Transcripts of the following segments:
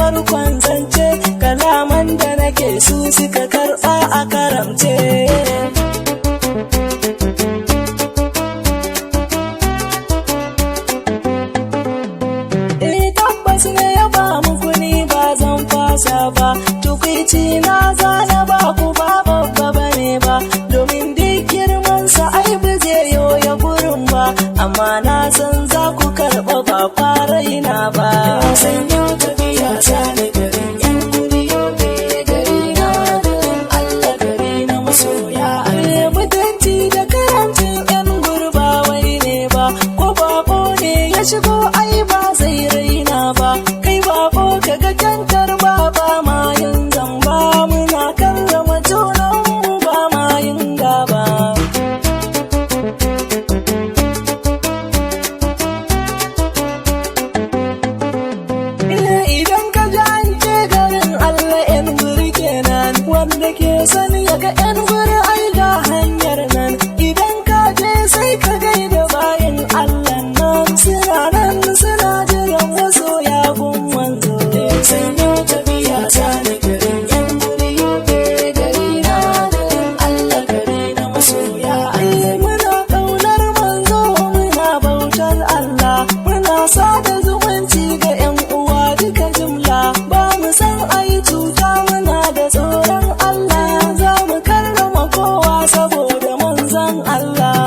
farkon zance, kalaman da nake su suka karɓa a karamce. Tabbas ne ya ba muku ni ba zan fasa ba, tukwici na zana ba ku ba babba bane ba, domin duk girmansa ai ba zai yoya gurin ba, amma na san za ku karɓa ba fara ina ba. San yau tafiya ta da garin yan guri yobe, gari na garin Allah, gari na masoya. Mutunci da karamcin yan gurba wai ne ba, ko bako ne ya shigo ai ba zai raina ba, kai bako kaga kantar ba ba ma yin zamba, muna karrama junanmu ba ma yin gaba. Idan ka ji an ce garin Allah yan guri kenan, wanda ke sani ya ga yan guri ai ga hanyar nan, idan ka je sai ka gaida bayan Allah nan, suna nan suna jiran masoya gun manzo. Sai yau tafiya ta da garin yan guri yobe, gari na garin Allah, gari na masoya. Muna ƙaunar manzo muna bautar Allah, muna sada zumunci ga yan uwa duka jumla, ba mu san ayi cuta muna da tsoron Allah, za mu karrama kowa saboda manzon Allah.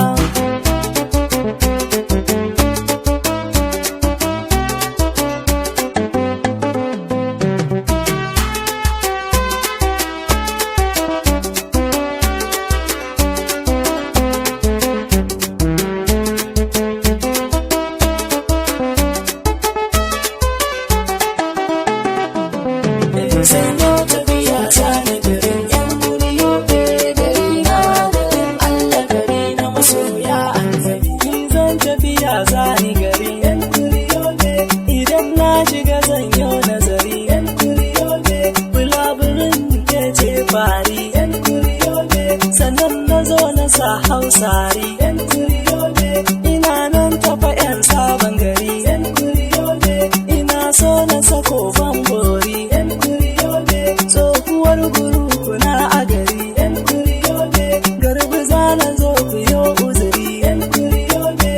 Sai yau tafiya ta da garin yan guri yobe, gari na garin Allah, gari na masoya annabi. Zan tafiya zani garin yan guri yobe, idan na shiga zan yau nazari yan guri yobe, bulaburin ke ce fari yan guri yobe, sannan na zo na sa hausari yan guri yobe, ina nan tafa yan sabon gari yan guri yobe, ina so na sako bambori yan guri yobe, tsohuwar guru kuna a gari yan guri yobe, garbi zana zo ku yo uzuri yan guri yobe,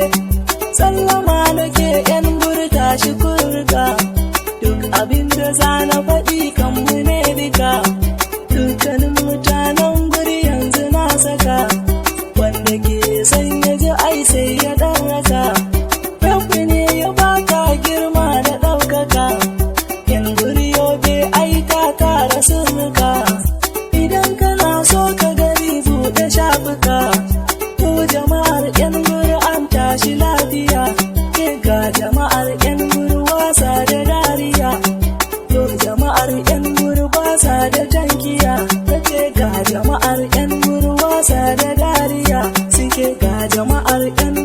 sallama nake yan guri tashi kurka, duk abin da zana faɗi kan mu ne duka, dukkanin mutanen guri yanzu na saka, wanda ke son ya ji ai sai ya ɗan raka, rabbi ne ya baka girma da ɗaukaka, yan guri yobe ai ka tara sirrika, idan kana so ka gani buɗe shafuka, to jama'ar yan guri an tashi lafiya, ke ga jama'ar yan guri wasa da dariya, to jama'ar yan guri wasa da tankiya, kace ga jama'ar yan guri wasa da dariya, suke ga jama'ar yan